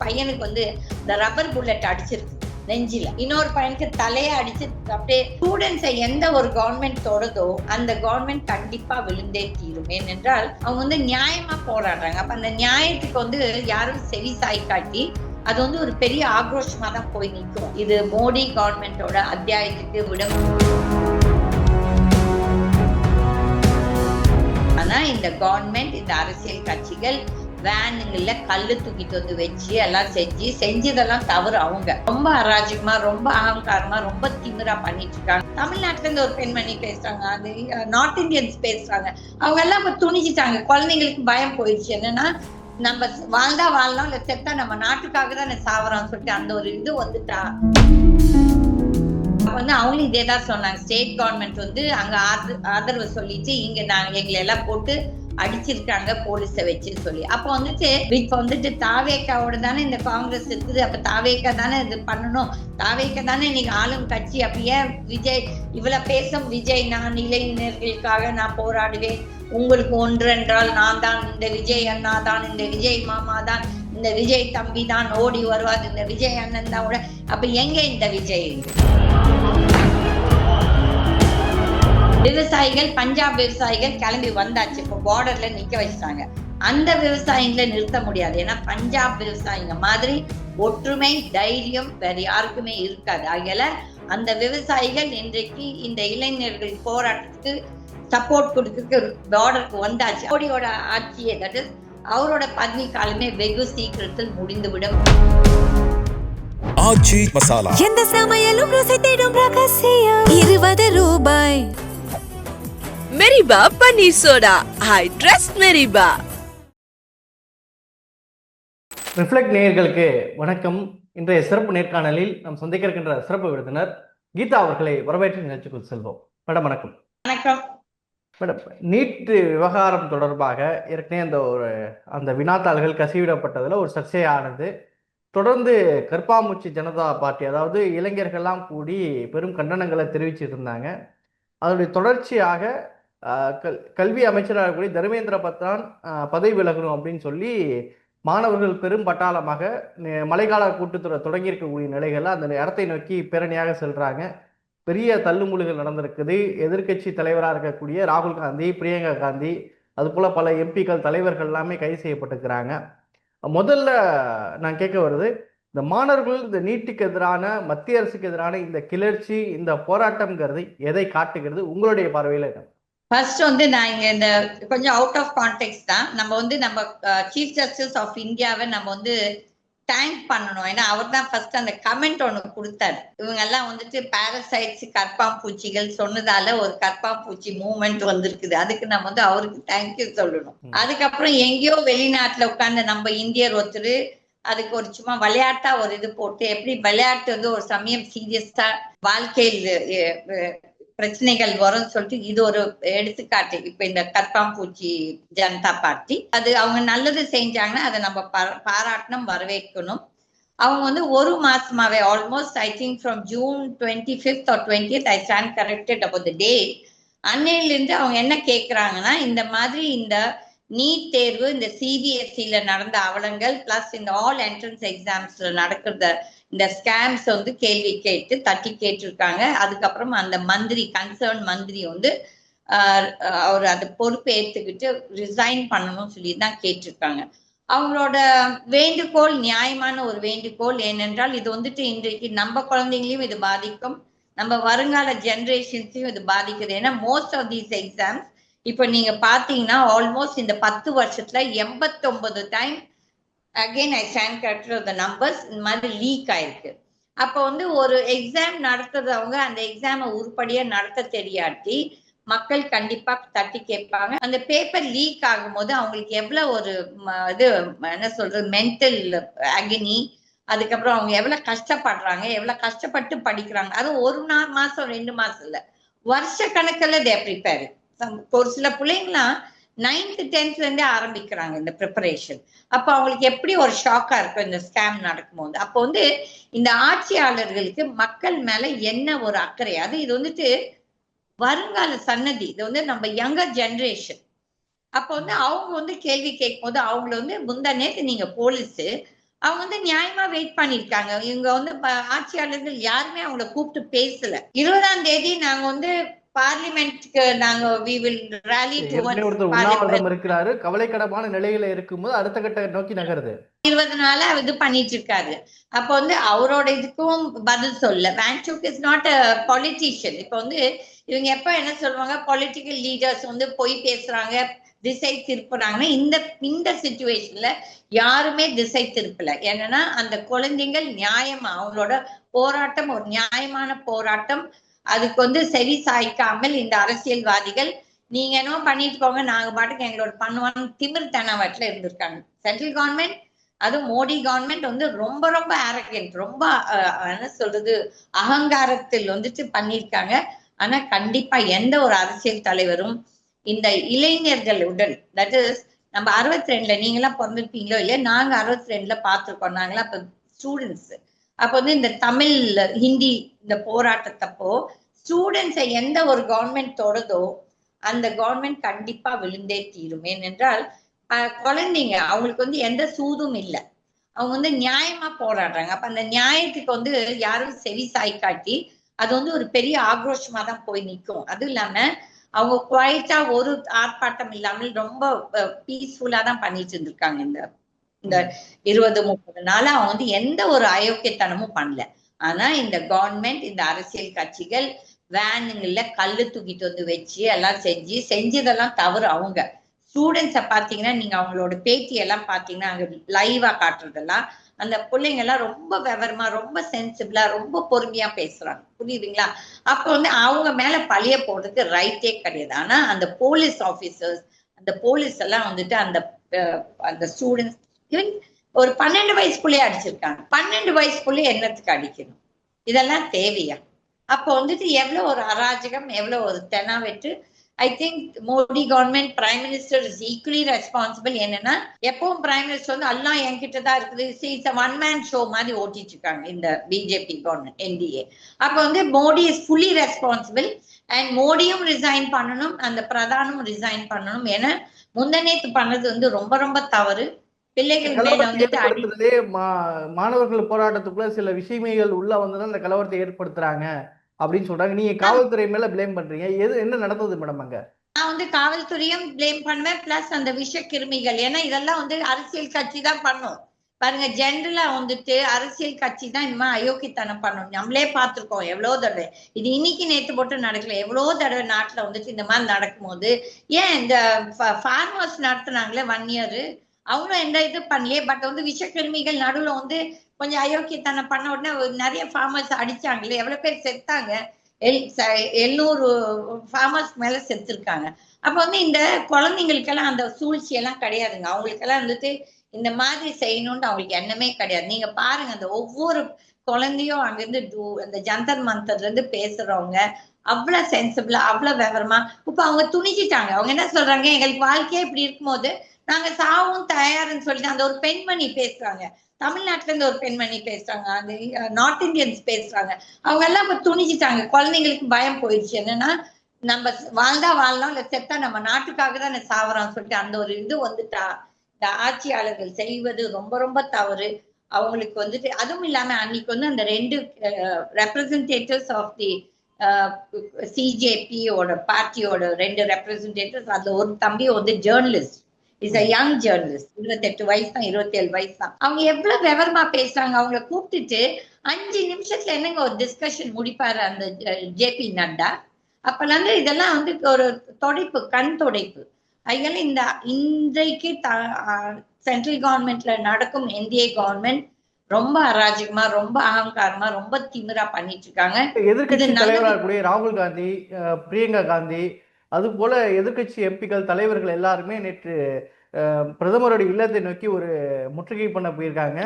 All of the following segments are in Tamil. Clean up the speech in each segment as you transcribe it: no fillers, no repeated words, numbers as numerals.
பையனுக்கு வந்து இந்த ரப்பர் புல்லட் அடிச்சிருக்கு நெஞ்சில, இன்னொரு பையனுக்கு தலையை அடிச்சு. அப்படியே ஸ்டூடெண்ட்ஸை எந்த ஒரு கவர்மெண்ட் தொடதோ அந்த கவர்மெண்ட் கண்டிப்பா விழுந்தே தீரும். ஏனென்றால் அவங்க வந்து நியாயமா போராடுறாங்க. அப்ப அந்த நியாயத்துக்கு வந்து யாரும் செவி சாய் காட்டி அது வந்து ஒரு பெரிய ஆக்ரோஷமா தான் போய் நிற்கும். இது மோடி கவர்மெண்டோட அத்தியாயத்துக்கு விட. ஆனா இந்த கவர்மெண்ட், இந்த அரசியல் கட்சிகள் வேனுங்கள்ல கல்லு தூக்கிட்டு வந்து வச்சு எல்லாம் செஞ்சதெல்லாம் தவறு. அவங்க ரொம்ப அராஜகமா, ரொம்ப அகங்காரமா, ரொம்ப திமிரா பண்ணிட்டு இருக்காங்க. தமிழ்நாட்டுல இருந்து ஒரு பெண்மணி பேசுறாங்க, அது நார்த் இந்தியன்ஸ் பேசுறாங்க. அவங்க எல்லாம் இப்ப துணிச்சிட்டாங்க. குழந்தைங்களுக்கு பயம் போயிடுச்சு. என்னன்னா நம்ம வாழ்ந்தா வாழலாம், இல்ல செத்தா நம்ம நாட்டுக்காக தான் சாவறோம்னு சொல்லிட்டு அந்த ஒரு இது வந்துட்டா. வந்து அவங்களும் இதேதான் சொன்னாங்க. ஸ்டேட் கவர்மெண்ட் வந்து அங்க ஆதரவு சொல்லிட்டு இங்க எங்களை எல்லாம் போட்டு அடிச்சிருக்காங்க போலீஸை வச்சுன்னு சொல்லி. அப்ப வந்துட்டு தாவேக்காவோட தானே இந்த காங்கிரஸ் இருக்குது. அப்ப தாவேக்கா தானே இது பண்ணணும், தாவேக்கா தானே இன்னைக்கு ஆளும் கட்சி. அப்ப ஏன் விஜய் இவ்வளவு பேசும்? விஜய், நான் இளைஞர்களுக்காக நான் போராடுவேன், உங்களுக்கு ஒன்று என்றால் நான் தான், இந்த விஜய் அண்ணா தான், இந்த விஜய் மாமா தான், இந்த விஜய் தம்பி தான் ஓடி வருவாது, இந்த விஜய் அண்ணன் தான். அப்ப எங்க இந்த விஜய்? விவசாயிகள், பஞ்சாப் விவசாயிகள் கிளம்பி வந்தாச்சு. இப்போ பார்டர்ல நிக்க வச்சுட்டாங்க. அந்த விவசாயிகளை நிறுத்த முடியாது. ஏன்னா பஞ்சாப் விவசாயிங்க மாதிரி ஒற்றுமை, தைரியம் வேற யாருக்குமே இருக்காது. ஆகையால அந்த விவசாயிகள் இன்றைக்கு இந்த இளைஞர்கள் போராட்டத்துக்கு சப்போர்ட் கொடுக்க பார்டருக்கு வந்தாச்சு. மோடியோட ஆட்சியை, தட் இஸ் அவரோட பதவி காலமே வெகு சீக்கிரத்தில் முடிந்துவிடும். ஆச்சி மசாலா, எந்த சமையலும் ருசி தேடும் ரகசியம். 20 ரூபாய். Meriba panneer soda. I trust Meriba. Reflect நேயர்களுக்கு வணக்கம். இன்றைய சிறப்பு நேர்காணலில் நாம் சந்திக்க இருக்கின்ற சிறப்பு விருந்தினர் கீதா அவர்களை வரவேற்று நிகழ்ச்சிக்குள் செல்வோம். மேடம் வணக்கம். வணக்கம் மேடம், நீட் விவகாரம் தொடர்பாக ஏற்கனவே அந்த வினாத்தாள்கள் கசிவிடப்பட்டதில் ஒரு சர்ச்சையானது. தொடர்ந்து கற்பாமூச்சி ஜனதா பார்ட்டி, அதாவது இளைஞர்கள்லாம் கூடி பெரும் கண்டனங்களை தெரிவிச்சிருந்தாங்க. அதனுடைய தொடர்ச்சியாக கல்வி அமைச்சராக கூடிய தர்மேந்திர பிரதான் பதவி விலகணும் அப்படின்னு சொல்லி மாணவர்கள் பெரும் பட்டாளமாக மழைக்கால கூட்டத்தொடர் தொடங்கி இருக்கக்கூடிய நிலைகளில் அந்த இடத்தை நோக்கி பேரணியாக செல்றாங்க. பெரிய தள்ளுமுழுகள் நடந்திருக்குது. எதிர்கட்சி தலைவராக இருக்கக்கூடிய ராகுல் காந்தி, பிரியங்கா காந்தி, அது போல பல எம்பிக்கள், தலைவர்கள் எல்லாமே கைது செய்யப்பட்டிருக்கிறாங்க. முதல்ல நான் கேட்க வருது, இந்த மாணவர்கள் இந்த நீட்டுக்கு எதிரான, மத்திய அரசுக்கு எதிரான இந்த கிளர்ச்சி, இந்த போராட்டம்ங்கிறது எதை காட்டுகிறது உங்களுடைய பார்வையில? ஃபர்ஸ்ட் நான் இங்க இந்த கொஞ்சம் அவுட் ஆஃப் கான்டெக்ட் தான். நம்ம சீஃப் ஜஸ்டிஸ் ஆஃப் இந்தியாவை நம்ம தேங்க் பண்ணணும். ஏன்னா அவர் தான் ஃபர்ஸ்ட் அந்த கமெண்ட் ஒண்ணு கொடுத்தாரு. இவங்க எல்லாம் பாரசைட்ஸ், கற்பாம்பூச்சிகள் சொன்னதால ஒரு கற்பாம்பூச்சி மூவ்மெண்ட் வந்திருக்குது. அதுக்கு நம்ம அவருக்கு தேங்க்யூ சொல்லணும். அதுக்கப்புறம் எங்கேயோ வெளிநாட்டுல உட்கார்ந்து நம்ம இந்தியர் ஒருத்தர் அதுக்கு ஒரு சும்மா விளையாட்டா ஒரு இது போட்டு, எப்படி விளையாட்டு ஒரு சமயம் சீரியஸா வாழ்க்கையில் பிரச்சனைகள் வரும்னு சொல்லிட்டு இது ஒரு எடுத்துக்காட்டு. இப்ப இந்த கற்பாம்பூச்சி ஜனதா பார்ட்டி, அது அவங்க நல்லது செஞ்சாங்கன்னா அதை நம்ம பாராட்டணும், வரவேற்கணும். அவங்க ஒரு மாசமாவே almost I think from June 25th or 20th, I stand corrected about the date. அன்னையிலிருந்து அவங்க என்ன கேட்கிறாங்கன்னா, இந்த மாதிரி இந்த நீட் தேர்வு, இந்த சிபிஎஸ்சில நடந்த அவலங்கள், பிளஸ் இந்த ஆல் என்ட்ரன்ஸ் எக்ஸாம்ஸ்ல நடக்கிறத இந்த ஸ்கேம்ஸ் கேள்வி கேட்டு தட்டி கேட்டிருக்காங்க. அதுக்கப்புறம் அந்த மந்திரி, கன்சர்ன் மந்திரி அவர் அந்த பொறுப்பை ஏற்றுக்கிட்டு ரிசைன் பண்ணணும்னு சொல்லி தான் கேட்டிருக்காங்க. அவங்களோட வேண்டுகோள் நியாயமான ஒரு வேண்டுகோள். ஏனென்றால் இது இன்றைக்கு நம்ம குழந்தைங்களையும் இது பாதிக்கும், நம்ம வருங்கால ஜெனரேஷன்ஸையும் இது பாதிக்குது. ஏன்னா மோஸ்ட் ஆஃப் தீஸ் எக்ஸாம்ஸ் இப்ப நீங்க பாத்தீங்கன்னா ஆல்மோஸ்ட் இந்த 10 வருஷத்துல 89 time again I stand corrected the numbers இந்த மாதிரி லீக் ஆயிருக்கு. அப்போ ஒரு எக்ஸாம் நடத்துறவங்க அந்த எக்ஸாமை உருப்படியா நடத்த தெரியாட்டி மக்கள் கண்டிப்பா தட்டி கேட்பாங்க. அந்த பேப்பர் லீக் ஆகும்போது அவங்களுக்கு எவ்வளவு ஒரு இது என்ன சொல்றது, மென்டல் அகனி, அதுக்கப்புறம் அவங்க எவ்வளவு கஷ்டப்படுறாங்க, எவ்வளவு கஷ்டப்பட்டு படிக்கிறாங்க. அதுவும் ஒரு மாசம் 2 மாசம் இல்ல, வருஷ கணக்குல தே ப்ரிப்பேர். ஒரு சில பிள்ளைங்களாம் 9th 10th இருந்தே ஆரம்பிக்கிறாங்க இந்த ப்ரிப்பரேஷன். அப்ப அவங்களுக்கு எப்படி ஒரு ஷாக்கா இருக்கும் இந்த ஸ்கேம் நடக்கும்போது. அப்போ இந்த ஆட்சியாளர்களுக்கு மக்கள் மேல என்ன ஒரு அக்கறை, அது இது வருங்கால சன்னதி, இது நம்ம யங்கர் ஜெனரேஷன். அப்போ அவங்க கேள்வி கேட்கும் போது அவங்கள முந்தா நேத்து நீங்க போலீஸ் அவங்க வந்து நியாயமா வெயிட் பண்ணிருக்காங்க. இவங்க வந்து ஆட்சியாளர்கள் யாருமே அவங்கள கூப்பிட்டு பேசல. 20ஆம் தேதி நாங்க வந்து பார்லிமெண்ட்க்கு நாங்க we will rally towards ஒருத்தர் parliament. உண்ணாவிரதம் இருக்கிறாரு, கவலைக்கிடமான நிலையில இருக்கும்போது அடுத்த கட்ட நோக்கி நகருது. 20 நாளா இது பண்ணிட்டு இருக்காரு. அப்ப வந்து அவரோட இதுக்கும் பதில் சொல்ல. வான்சூக் இஸ் நாட் அ பொலிட்டீஷியன். இப்ப வந்து இவங்க எப்ப என்ன சொல்லுவாங்க, பொலிட்டிக்கல் லீடர்ஸ் வந்து பொய் பேசுறாங்க, திசை திருப்புறாங்கன்னா இந்த சிச்சுவேஷன்ல யாருமே திசை திருப்பல. என்னன்னா அந்த குழந்தைகள் நியாயமா அவங்களோட போராட்டம் ஒரு நியாயமான போராட்டம். அதுக்கு வந்து சரி சாய்க்காமல் இந்த அரசியல்வாதிகள் நீங்க என்ன பண்ணிட்டு போங்க, நாங்க பாட்டுக்கு எங்களோட பண்ணுவாங்க திமிர்த்தனவட்டில் இருந்திருக்காங்க. சென்ட்ரல் கவர்மெண்ட் அதுவும் மோடி கவர்மெண்ட் வந்து ரொம்ப ரொம்ப அரகன்ட், ரொம்ப என்ன சொல்றது அகங்காரத்தில் வந்துட்டு பண்ணியிருக்காங்க. ஆனா கண்டிப்பா எந்த ஒரு அரசியல் தலைவரும் இந்த இளைஞர்களுடன், தட் இஸ் நம்ம 62ல நீங்களாம் பிறந்திருப்பீங்களோ இல்லையா, நாங்க 62ல பார்த்திருக்கோம். நாங்களாம் அப்ப ஸ்டூடெண்ட்ஸ். அப்ப வந்து இந்த தமிழ் ஹிந்தி இந்த போராட்டத்தப்போ ஸ்டூடெண்ட்ஸை எந்த ஒரு கவர்மெண்ட் தொடதோ அந்த கவர்மெண்ட் கண்டிப்பா விழுந்தே தீரும். ஏனென்றால் குழந்தைங்க அவங்களுக்கு வந்து எந்த சூதும் இல்லை, அவங்க வந்து நியாயமா போராடுறாங்க. அப்ப அந்த நியாயத்துக்கு வந்து யாரும் செவி சாய் காட்டி அது வந்து ஒரு பெரிய ஆக்ரோஷமா தான் போய் நிற்கும். அதுவும் இல்லாம அவங்க குவைட்டா ஒரு ஆர்ப்பாட்டம் இல்லாமல் ரொம்ப பீஸ்ஃபுல்லா தான் பண்ணிட்டு இருந்திருக்காங்க. இந்த 20-30 நாளா அவங்க வந்து எந்த ஒரு அயோக்கியத்தனமும் பண்ணல. ஆனா இந்த கவர்மெண்ட் இந்த அரசியல் கட்சிகள் வேனுங்கள்ல கல்லு தூக்கிட்டு வந்து வச்சு எல்லாம் செஞ்சதெல்லாம் தவறு. அவங்க ஸ்டூடெண்ட்ஸை பாத்தீங்கன்னா நீங்க அவங்களோட பேட்டி எல்லாம் பாத்தீங்கன்னா அங்க லைவா காட்டுறதெல்லாம் அந்த பிள்ளைங்க எல்லாம் ரொம்ப விவரமா ரொம்ப சென்சிபிளா ரொம்ப பொறுமையா பேசுறாங்க. புரியுதுங்களா? அப்ப வந்து அவங்க மேல பழிய போடுறதுக்கு ரைட்டே கிடையாது. ஆனா அந்த போலீஸ் ஆபீசர்ஸ் அந்த போலீஸ் எல்லாம் வந்துட்டு அந்த ஸ்டூடெண்ட்ஸ் ஈவன் ஒரு 12 வயசுக்குள்ளே அடிச்சிருக்காங்க. 12 வயசுக்குள்ளே என்னத்துக்கு அடிக்கணும்? இதெல்லாம் தேவையா? அப்போ வந்துட்டு எவ்வளவு ஒரு அராஜகம், எவ்வளவு ஒரு தெனாவெட்டு. I think Modi government prime minister is equally responsible. என்னன்னா எப்பவும் பிரைம் மினிஸ்டர் வந்து எல்லாம் என்கிட்ட தான் இருக்குது, இட்ஸ் ஒன் மேன் ஷோ மாதிரி ஓட்டிட்டு இருக்காங்க இந்த பிஜேபி கவர்மெண்ட் என்டிஏ. அப்ப வந்து Modi is fully responsible and மோடியும் ரிசைன் பண்ணணும், அந்த பிரதானும் ரிசைன் பண்ணணும். ஏன்னா முந்தநேத்து பண்ணது வந்து ரொம்ப ரொம்ப தவறு. பிள்ளைகள் மேல வந்துட்டு மாணவர்கள் போராட்டத்துக்குள்ள சில விஷயங்கள் உள்ள வந்துதான் அந்த கலவரத்தை ஏற்படுத்துறாங்க அப்படின்னு சொல்றாங்க. நீங்க காவல்துறை மேல பிளேம் பண்றீங்க. என்ன நடந்தது மேடம் அங்க? நான் வந்து காவல்துறையும் பிளேம் பண்ணுவேன், பிளஸ் அந்த விஷ கிருமிகள். ஏன்னா இதெல்லாம் வந்து அரசியல் கட்சி தான் பண்ணும். பாருங்க, ஜென்ரலா வந்துட்டு அரசியல் கட்சி தான் இந்த மாதிரி அயோக்கியத்தனம் பண்ணணும். நம்மளே பார்த்திருக்கோம் எவ்வளவு தடவை. இது இன்னைக்கு நேற்று போட்டு நடக்கல, எவ்வளவு தடவை நாட்டுல வந்துட்டு இந்த மாதிரி நடக்கும் போது ஏன் இந்த ஃபார்மர்ஸ் நடத்துனாங்களே 1 year அவங்களும் எந்த இது பண்ணலையே. பட் வந்து விஷக்கிருமிகள் நடுவுல வந்து கொஞ்சம் அயோக்கியத்தனம் பண்ண உடனே நிறைய ஃபார்மர்ஸ் அடிச்சாங்களே, எவ்வளவு பேர் செத்தாங்க, 700 ஃபார்மர்ஸ் மேல செத்துருக்காங்க. அப்ப வந்து இந்த குழந்தைங்களுக்கெல்லாம் அந்த சூழ்ச்சி எல்லாம் கிடையாதுங்க. அவங்களுக்கெல்லாம் வந்துட்டு இந்த மாதிரி செய்யணும்னு அவங்களுக்கு எண்ணமே கிடையாது. நீங்க பாருங்க, அந்த ஒவ்வொரு குழந்தையும் அங்கிருந்து அந்த ஜந்தர் மந்தர்ல இருந்து பேசுறவங்க அவ்வளவு சென்சிபிளா அவ்வளவு விவரமா இப்ப அவங்க துணிச்சிட்டாங்க. அவங்க என்ன சொல்றாங்க, எங்களுக்கு வாழ்க்கையே இப்படி இருக்கும்போது நாங்க சாவும் தயாருன்னு சொல்லிட்டு அந்த ஒரு பெண்மணி பேசுறாங்க. தமிழ்நாட்டுல இருந்து ஒரு பெண்மணி பேசுறாங்க, அந்த நார்த் இந்தியன்ஸ் பேசுறாங்க. அவங்க எல்லாம் இப்ப துணிச்சிட்டாங்க. குழந்தைங்களுக்கு பயம் போயிடுச்சு. என்னன்னா நம்ம வாழ்ந்தா வாழலாம், இல்ல செத்தா நம்ம நாட்டுக்காக தான் சாவறோம் சொல்லிட்டு அந்த ஒரு இது வந்துட்டா இந்த ஆட்சியாளர்கள் செய்வது ரொம்ப ரொம்ப தவறு. அவங்களுக்கு வந்துட்டு அதுவும் இல்லாம அன்னைக்கு வந்து அந்த 2 ரெப்ரசன்டேட்டிவ்ஸ் ஆஃப் தி சிஜேபியோட பார்ட்டியோட 2 ரெப்ரசன்டேட்டிவ்ஸ், அதுல ஒரு தம்பி வந்து journalist, is a young journalist, 28 வயசு தான் 27 வயசு தான். அவங்க எவ்வளவு விவரமா பேசுறாங்க. அவங்கள கூப்பிட்டுட்டு 5 நிமிஷத்துல என்னங்க ஒரு டிஸ்கஷன் முடிப்பாரு அந்த ஜேபி நட்டா. அப்பல இருந்து இதெல்லாம் வந்து ஒரு தொடைப்பு, கண் தொடைப்பு. அதனால இந்த இன்றைக்கு சென்ட்ரல் கவர்மெண்ட்ல நடக்கும் என்டிஏ கவர்மெண்ட் ரொம்ப அராஜகமா ரொம்ப அகங்காரமா ரொம்ப திமிரா பண்ணிட்டு இருக்காங்க. எதிர்கட்சி தலைவராக இருக்கக்கூடிய ராகுல் காந்தி, பிரியங்கா காந்தி, அது போல எதிர்கட்சி எம்பிக்கள் தலைவர்கள் எல்லாருமே நேற்று பிரதமருடைய இல்லத்தை நோக்கி ஒரு முற்றுகை பண்ண போயிருக்காங்க.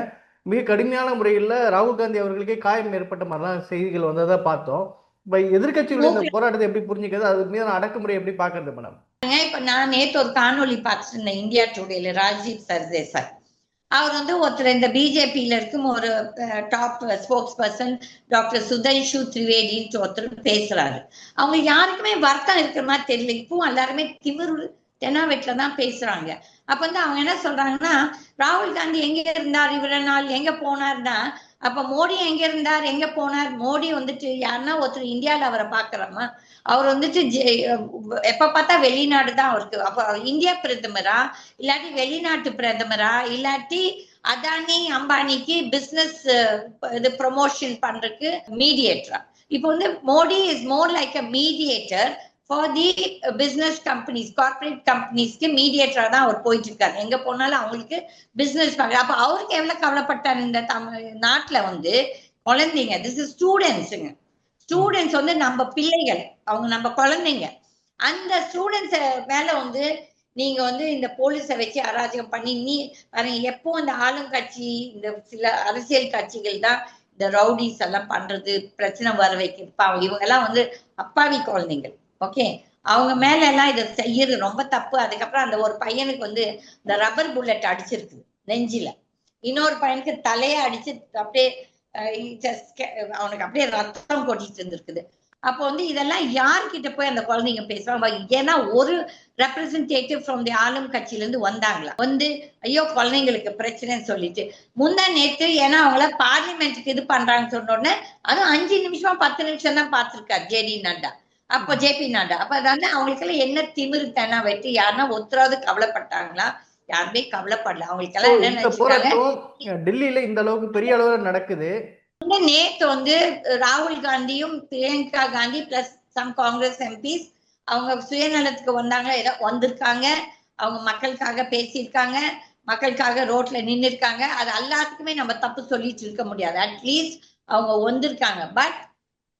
மிக கடுமையான முறையில் ராகுல் காந்தி அவர்களுக்கே காயம் ஏற்பட்ட மாதிரிலாம் செய்திகள் வந்ததை பார்த்தோம். இப்ப எதிர்கட்சிகளுடைய இந்த போராட்டத்தை எப்படி புரிஞ்சுக்கிறது, அது மீதான அடக்குமுறை எப்படி பாக்குறது மேடம்? இப்ப நான் நேற்று ஒரு காணொலி பார்த்துட்டு இருந்தேன் இந்தியா டுடேல. ராஜீவ் சர்தேசாய் அவர் வந்து ஒருத்தர் இந்த பிஜேபியில இருக்கும் ஒரு top spokesperson doctor Sudhanshu திரிவேதின்னு ஒருத்தர் பேசுறாரு. அவங்க யாருக்குமே வருத்தம் இருக்கிற மாதிரி தெரியல. இப்பவும் எல்லாருமே தென்னாவெட்ல தான் பேசுறாங்க. அப்ப வந்து அவங்க என்ன சொல்றாங்கன்னா, ராகுல் காந்தி எங்க இருந்தார் இவ்வளவு நாள், எங்க போனார்னா, அப்ப மோடி எங்க இருந்தார், எங்க போனார்? மோடி வந்துட்டு யாருன்னா ஒருத்தர் இந்தியால அவரை பாக்குறோமா? அவர் வந்துட்டு எப்ப பார்த்தா வெளிநாடு தான் அவருக்கு. அப்ப இந்தியா பிரதமரா, இல்லாட்டி வெளிநாட்டு பிரதமரா, இல்லாட்டி அதானி அம்பானிக்கு பிசினஸ் இது ப்ரொமோஷன் பண்றதுக்கு மீடியேட்டரா? இப்போ வந்து Modi is more like a mediator for the business companies, corporate கம்பெனிஸ்க்கு மீடியேட்டரா தான் அவர் போயிட்டு இருக்காரு. எங்க போனாலும் அவங்களுக்கு பிசினஸ் பண்ற. அப்ப அவருக்கு எவ்வளவு கவலைப்பட்டார் இந்த நாட்டுல வந்து குழந்தைங்க, திஸ் இஸ் ஸ்டூடெண்ட்ஸுங்க. ஸ்டூடெண்ட்ஸ் வந்து நம்ம பிள்ளைகள், அவங்க நம்ம குழந்தைங்க. அந்த ஸ்டூடெண்ட்ஸ் மேல வந்து நீங்க வந்து இந்த போலீஸை வச்சு அராஜகம் பண்ணி எப்போ இந்த ஆளுங்கட்சி, இந்த சில அரசியல் கட்சிகள் தான் இந்த ரவுடிஸ் எல்லாம் பண்றது, பிரச்சனை வர வைக்கிறது. இவங்க எல்லாம் வந்து அப்பாவி குழந்தைகள். ஓகே, அவங்க மேல எல்லாம் இதை செய்யறது ரொம்ப தப்பு. அதுக்கப்புறம் அந்த ஒரு பையனுக்கு வந்து இந்த ரப்பர் புல்லட் அடிச்சிருக்குது நெஞ்சில, இன்னொரு பையனுக்கு தலைய அடிச்சு அப்படியே அவனுக்கு அப்படியே ரத்தம் கொட்டிட்டு இருந்திருக்குது. அப்போ வந்து இதெல்லாம் யார்கிட்ட போய் அந்த குழந்தைங்க பேசுவாங்க? ஏன்னா ஒரு ரெப்ரசன்டேட்டிவ் ஃப்ரம் தி ஆளும் கட்சியில இருந்து வந்தாங்களா, வந்து ஐயோ குழந்தைங்களுக்கு பிரச்சனைன்னு சொல்லிட்டு முந்தா நேத்து, ஏன்னா அவங்கள பார்லிமெண்ட்டுக்கு இது பண்றாங்கன்னு சொன்ன உடனே அதுவும் 5 நிமிஷம் 10 நிமிஷம் தான் பார்த்திருக்காரு ஜேபி நட்டா. அப்ப அதாவது அவங்களுக்கு எல்லாம் என்ன திமிரு தானா வெட்டி, யாருன்னா ஒருத்தராவது கவலைப்பட்டாங்களா? யாருமே கவலைப்படல. அவங்களுக்கு எல்லாம் என்ன நினைச்சிருக்காங்க, டெல்லியில இந்த அளவுக்கு பெரிய அளவுல நடக்குது. நேத்து வந்து ராகுல் காந்தியும் Priyanka Gandhi plus some Congress MPs அவங்க சுயநலத்துக்கு வந்தாங்க, ஏதோ வந்திருக்காங்க, அவங்க மக்களுக்காக பேசியிருக்காங்க, மக்களுக்காக ரோட்ல நின்று இருக்காங்க. அது எல்லாத்துக்குமே நம்ம தப்பு சொல்லிட்டு இருக்க முடியாது. அட்லீஸ்ட் அவங்க வந்திருக்காங்க. பட்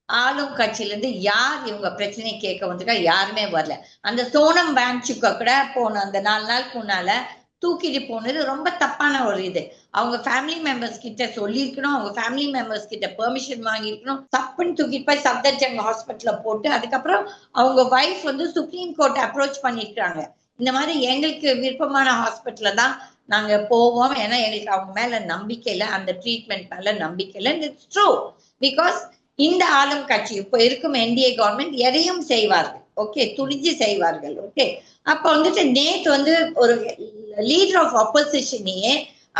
ஆளும் கட்சியில இருந்து யார் இவங்க பிரச்சனை கேட்க வந்திருக்கா? யாருமே வரல. அந்த சோனம் வாங்சுக்க கூட போன அந்த 4 நாளுக்கு முன்னால தூக்கிட்டு போனது ரொம்ப தப்பான ஒரு இது. அவங்க ஃபேமிலி மெம்பர்ஸ் கிட்ட சொல்லியிருக்கணும், அவங்க ஃபேமிலி மெம்பர்ஸ் கிட்ட பெர்மிஷன் வாங்கியிருக்கணும். தப்புன்னு தூக்கிட்டு போய் சப்தர்ஜங் ஹாஸ்பிட்டல்ல போட்டு, அதுக்கப்புறம் அவங்க வைஃப் வந்து சுப்ரீம் கோர்ட் அப்ரோச் பண்ணிருக்காங்க. இந்த மாதிரி எங்களுக்கு விருப்பமான ஹாஸ்பிட்டல்ல தான் நாங்க போவோம், ஏன்னா எங்களுக்கு அவங்க மேல நம்பிக்கை இல்லை, அந்த ட்ரீட்மெண்ட் மேல நம்பிக்கை இல்லை. It's true. பிகாஸ் இந்த ஆளும் கட்சி இப்ப இருக்கும் என்டிஏ கவர்மெண்ட் எதையும் செய்வார்கள். ஓகே, துணிஞ்சு செய்வார்கள். ஓகே, அப்ப வந்துட்டு நேத்து வந்து ஒரு லீடர் ஆஃப் ஆப்போசிஷனையே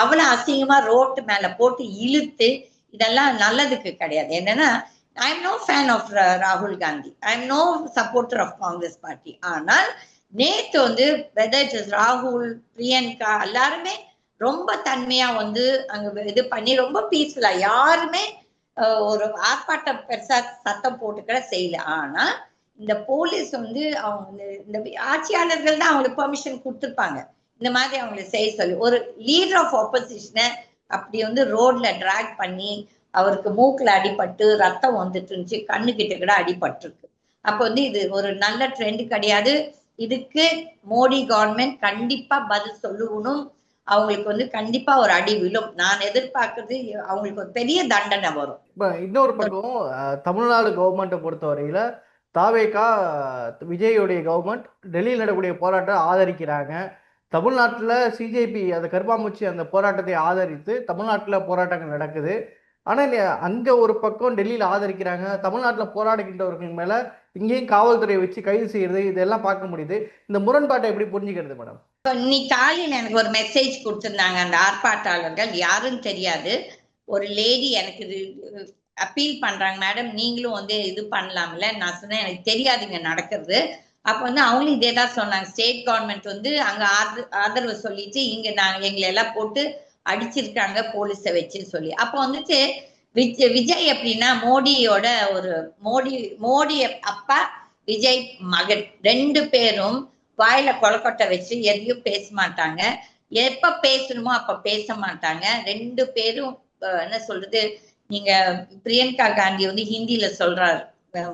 அவ்வளவு அசிங்கமா ரோட்டு மேல போட்டு இழுத்து, இதெல்லாம் நல்லதுக்கு கிடையாது. என்னன்னா, I am no fan of ராகுல் Gandhi, I am no supporter of Congress party. ஆனால் நேத்து வந்து வெதர் இட் இஸ் ராகுல், பிரியங்கா எல்லாருமே ரொம்ப தன்மையா வந்து அங்க இது பண்ணி ரொம்ப பீஸ்ஃபுல்லா, யாருமே ஒரு ஆர்ப்பாட்டம் பெருசா சத்தம் போட்டுக்கிற செய்யல. ஆனா இந்த போலீஸ் வந்து அவங்க இந்த ஆட்சியாளர்கள் தான் அவங்களுக்கு பெர்மிஷன் கொடுத்துருப்பாங்க இந்த மாதிரி அவங்களை செய்ய சொல்லி. ஒரு லீடர் ஆஃப் ஆப்போசிஷனை அப்படி வந்து ரோட்ல டிராக் பண்ணி அவருக்கு மூக்குல அடிபட்டு ரத்தம் வந்துட்டு இருந்துச்சு, கண்ணு கிட்ட கூட அடிபட்டு இருக்கு. அப்ப வந்து இது ஒரு நல்ல ட்ரெண்ட் கிடையாது. இதுக்கு மோடி கவர்மெண்ட் கண்டிப்பா பதில் சொல்லணும். அவங்களுக்கு வந்து கண்டிப்பா ஒரு அடி விழும். நான் எதிர்பார்க்கறது அவங்களுக்கு ஒரு பெரிய தண்டனை வரும். இப்ப இன்னொரு பக்கம் தமிழ்நாடு கவர்மெண்ட்டை பொறுத்தவரையில தாவேகா விஜயுடைய கவர்மெண்ட் டெல்லியில் நடக்கக்கூடிய போராட்டத்தை ஆதரிக்கிறாங்க. தமிழ்நாட்டில் சிஜேபி அந்த கருப்பாம்பூச்சி அந்த போராட்டத்தை ஆதரித்து தமிழ்நாட்டில் போராட்டங்கள் நடக்குது. ஆனால் அங்கே ஒரு பக்கம் டெல்லியில் ஆதரிக்கிறாங்க, தமிழ்நாட்டில் போராடுகின்றவர்கள் மேலே இங்கேயும் காவல்துறையை வச்சு கைது செய்யறது, இதெல்லாம் பார்க்க முடியுது. இந்த முரண்பாட்டை எப்படி புரிஞ்சுக்கிறது மேடம்? இன்னைக்கு காலையில் எனக்கு ஒரு மெசேஜ் கொடுத்துருந்தாங்க அந்த ஆர்ப்பாட்டாளர்கள், யாருன்னு தெரியாது, ஒரு லேடி எனக்கு அப்பீல் பண்றாங்க, மேடம் நீங்களும் வந்து இது பண்ணலாம்ல. நான் சொன்னேன் எனக்கு தெரியாதுங்க நடக்கிறது. அப்ப வந்து அவங்களும் இதே தான் சொன்னாங்க, ஸ்டேட் கவர்மெண்ட் வந்து அங்க ஆதரவு சொல்லிட்டு இங்க எங்களை எல்லாம் போட்டு அடிச்சிருக்காங்க போலீஸை வச்சுன்னு சொல்லி. அப்ப வந்துட்டு விஜய் எப்படின்னா மோடியோட ஒரு மோடி அப்பா விஜய் மகன் 2 பேரும் வாயில கொலக்கொட்டை வச்சு எதையும் பேச மாட்டாங்க, எப்ப பேசணுமோ அப்ப பேச மாட்டாங்க. 2 பேரும் என்ன சொல்றது, நீங்க பிரியங்கா காந்தி வந்து ஹிந்தியில சொல்றாரு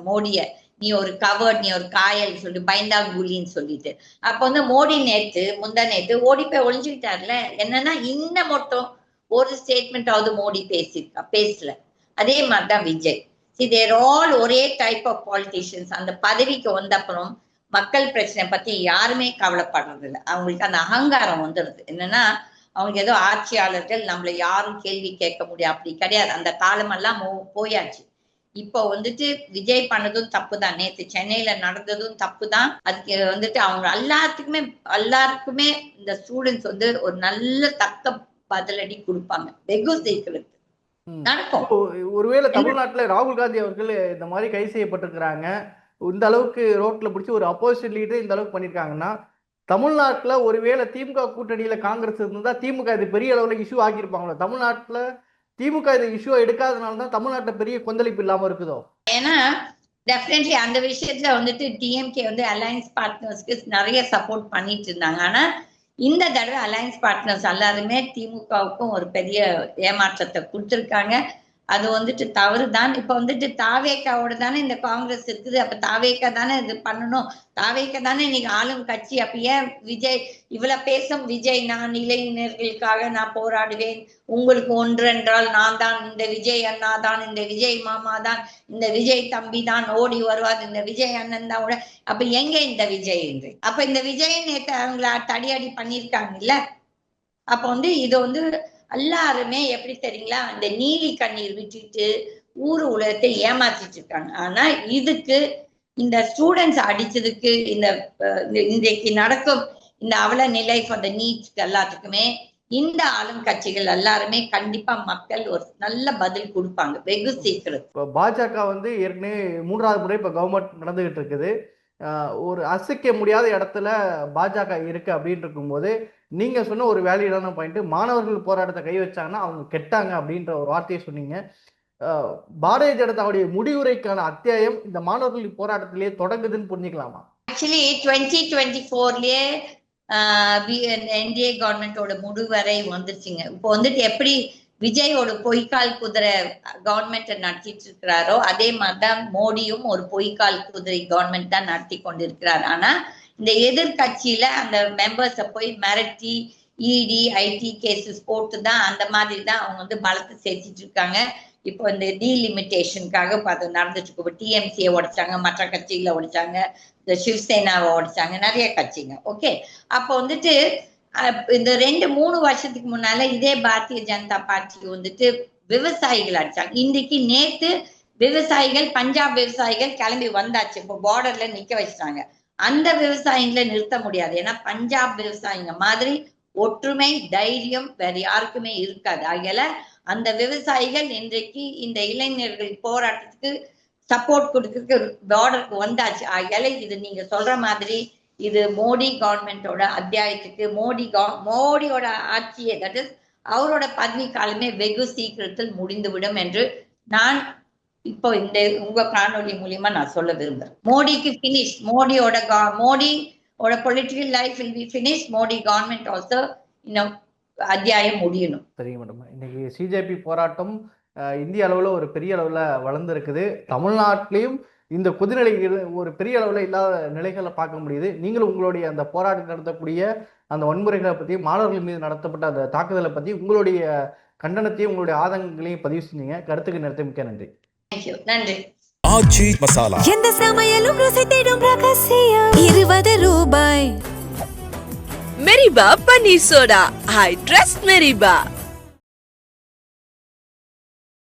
மோடிய, நீ ஒரு கவர்ட், நீ ஒரு காயல் சொல்லிட்டு பைந்தாங்குலின்னு சொல்லிட்டு. அப்ப வந்து மோடி முந்தா நேத்து ஓடி போய் ஒளிஞ்சுக்கிட்டாருல. என்னன்னா இன்னும் மட்டும் ஒரு ஸ்டேட்மெண்டாவது மோடி பேசல. அதே மாதிரிதான் விஜய். தேர் ஆல் ஒரே டைப் ஆஃப் பாலிட்டிஷியன்ஸ். அந்த பதவிக்கு வந்த அப்புறம் மக்கள் பிரச்சனை பத்தி யாருமே கவலைப்படுறது இல்லை. அவங்களுக்கு அந்த அகங்காரம் வந்துடுது. என்னன்னா அவங்களுக்கு ஏதோ ஆட்சியாளர்கள் நம்மளை யாரும் கேள்வி கேட்க முடியாது, அப்படி கிடையாது. அந்த காலமெல்லாம் போயாச்சு. இப்போ வந்துட்டு விஜய் பண்ணதும் தப்பு தான், நேத்து சென்னையில நடந்ததும் தப்பு தான். அதுக்கு வந்துட்டு அவங்க எல்லாருக்குமே இந்த ஸ்டூடெண்ட்ஸ் வந்து ஒரு நல்ல தக்க பதிலடி கொடுப்பாங்க, வெகு சீக்கிரத்து நடக்கும். ஒருவேளை தமிழ்நாட்டுல ராகுல் காந்தி அவர்கள் இந்த மாதிரி கைது செய்யப்பட்டிருக்கிறாங்க, இந்த அளவுக்கு ரோட்ல பிடிச்சி ஒரு அப்போசிட் லீடர் இந்த அளவுக்கு பண்ணிருக்காங்கன்னா, தமிழ்நாட்டுல ஒருவேளை திமுக கூட்டணியில காங்கிரஸ் இருந்தா திமுக இது பெரிய அளவுல இஷ்யூ ஆக்கியிருப்பாங்களோ? தமிழ்நாட்டுல திமுக இந்த இஷ்யூ எடுக்காதனால தான் தமிழ்நாட்டுல பெரிய கொந்தளிப்பு இல்லாம இருக்குதோ? ஏன்னா டெஃபினெட்லி அந்த விஷயத்துல வந்துட்டு டிஎம்கே வந்து அலையன்ஸ் பார்ட்னர்ஸ்க்கு நிறைய சப்போர்ட் பண்ணிட்டு இருந்தாங்க. ஆனா இந்த தடவை அலையன்ஸ் பார்ட்னர்ஸ் எல்லாருமே திமுகவுக்கும் ஒரு பெரிய ஏமாற்றத்தை கொடுத்துருக்காங்க. அது வந்துட்டு தவறுதான். இப்ப வந்துட்டு தாவேக்காவோட தானே இந்த காங்கிரஸ் இருக்குது, அப்ப தாவேக்கா தானே இது பண்ணணும், தாவேக்கா தானே இன்னைக்கு ஆளும் கட்சி. அப்ப ஏன் விஜய் இவ்வளவு பேசும், விஜய் நான் இளைஞர்களுக்காக நான் போராடுவேன், உங்களுக்கு ஒன்று என்றால் நான் தான், இந்த விஜய் அண்ணா தான், இந்த விஜய் மாமா தான், இந்த விஜய் தம்பி தான் ஓடி வருவார், இந்த விஜய் அண்ணன் தான். அப்ப எங்க இந்த விஜய் என்று? அப்ப இந்த விஜய் நேற்று அவங்கள தடியடி பண்ணியிருக்காங்க இல்ல. அப்ப வந்து இது வந்து எல்லாருமே எப்படி தெரியுங்களா, அந்த நீலி கண்ணீர் விட்டுட்டு ஊரு உலகத்தை ஏமாத்திட்டு இருக்காங்க. ஆனா இதுக்கு இந்த ஸ்டூடெண்ட்ஸ் அடிச்சதுக்கு இன்றைக்கு நடக்கும் இந்த அவல நிலை ஃபார் த நீட்ஸ்க்கு எல்லாத்துக்குமே இந்த ஆளும் கட்சிகள் எல்லாருமே கண்டிப்பா மக்கள் ஒரு நல்ல பதில் கொடுப்பாங்க வெகு சீக்கிரம். இப்போ பாஜக வந்து ஏற்கனவே 3வது முறை இப்போ கவர்மெண்ட் நடந்துகிட்டு இருக்குது. ஒரு அசைக்க முடியாத இடத்துல பாஜக இருக்கு அப்படின்னு இருக்கும்போது நீங்க சொன்ன ஒரு வேலிடான பாயிண்ட், மாணவர்கள் போராட்டத்தை கை வச்சாங்கன்னா அவங்க கெட்டாங்க அப்படின்ற ஒரு வார்த்தையை சொன்னீங்க. பாரதிய ஜனதாவுடைய முடிவுரைக்கான அத்தியாயம் இந்த மாணவர்கள் போராட்டத்திலேயே தொடங்குதுன்னு புரிஞ்சுக்கலாமா? ஆக்சுவலி 2024லயே என்டிஏ கவர்மெண்டோட முடிவரை வந்துருச்சுங்க. இப்போ வந்துட்டு எப்படி விஜயோட பொய்க்கால் குதிரை கவர்மெண்ட் நடத்திட்டு இருக்கிறாரோ அதே மாதிரிதான் மோடியும் ஒரு பொய்க்கால் குதிரை கவர்மெண்ட் தான் நடத்தி கொண்டிருக்கிறார். ஆனா இந்த எதிர்கட்சியில அந்த மெம்பர்ஸை போய் மிரட்டி இடி ஐடி கேசஸ் போட்டு தான் அந்த மாதிரி தான் அவங்க வந்து பலத்தை சேர்த்திட்டு இருக்காங்க. இப்போ இந்த டீலிமிட்டேஷனுக்காக பார்த்து நடந்துட்டு இருக்கு. டிஎம்சியை உடைச்சாங்க, மற்ற கட்சிகளை உடைச்சாங்க, இந்த சிவசேனாவை உடைச்சாங்க, நிறைய கட்சிங்க. ஓகே, அப்போ வந்துட்டு இந்த 2-3 வருஷத்துக்கு முன்னால இதே பாரதிய ஜனதா பார்ட்டி வந்துட்டு விவசாயிகள் அடிச்சாங்க. இன்றைக்கு நேத்து விவசாயிகள், பஞ்சாப் விவசாயிகள் கிளம்பி வந்தாச்சு, இப்போ பார்டர்ல நிக்க வச்சிட்டாங்க. அந்த விவசாயிகளை நிறுத்த முடியாது, ஏன்னா பஞ்சாப் விவசாயிங்க மாதிரி ஒற்றுமை தைரியம் வேற யாருக்குமே இருக்காது. ஆகையால அந்த விவசாயிகள் இன்றைக்கு இந்த இளைஞர்கள் போராட்டத்துக்கு சப்போர்ட் கொடுக்க பார்டருக்கு வந்தாச்சு. ஆகையால இது நீங்க சொல்ற மாதிரி இது மோடி கவர்மெண்டோட அத்தியாயத்துக்கு மோடியோட ஆட்சியே, தட் இஸ் அவரோட பதவி காலமே வெகு சீக்கிரத்தில் முடிந்துவிடும் என்று நான் இப்போ இந்த உங்க காணொலி மூலியமா நான் சொல்ல விரும்புறேன். மோடிக்கு பினிஷ், மோடியோட political life will be finish, Modi government also இன்னும் அத்தியாயம் முடியணும். சரிங்க மேடம், இன்னைக்கு சிஜேபி போராட்டம் இந்திய அளவில் ஒரு பெரிய அளவில் வளர்ந்துருக்குது. தமிழ்நாட்டிலையும் இந்த கொதிநிலை ஒரு பெரிய அளவில் இல்லாத நிலைகளை பார்க்க முடியுது. நீங்களும் உங்களுடைய அந்த போராட்டம் நடத்தக்கூடிய அந்த வன்முறைகளை பற்றியும் மாணவர்கள் மீது நடத்தப்பட்ட அந்த தாக்குதலை பற்றி உங்களுடைய கண்டனத்தையும் உங்களுடைய ஆதங்கங்களையும் பதிவு செஞ்சீங்க. கருத்துக்கு நேரத்தை மிக்க நன்றி. நன்றி. ஆச்சி மசாலா, எந்த சமையலும் ருசி தேடும் ரகசியம் 20 ரூபாய். Meriba panneer soda, I trust மெரிபா.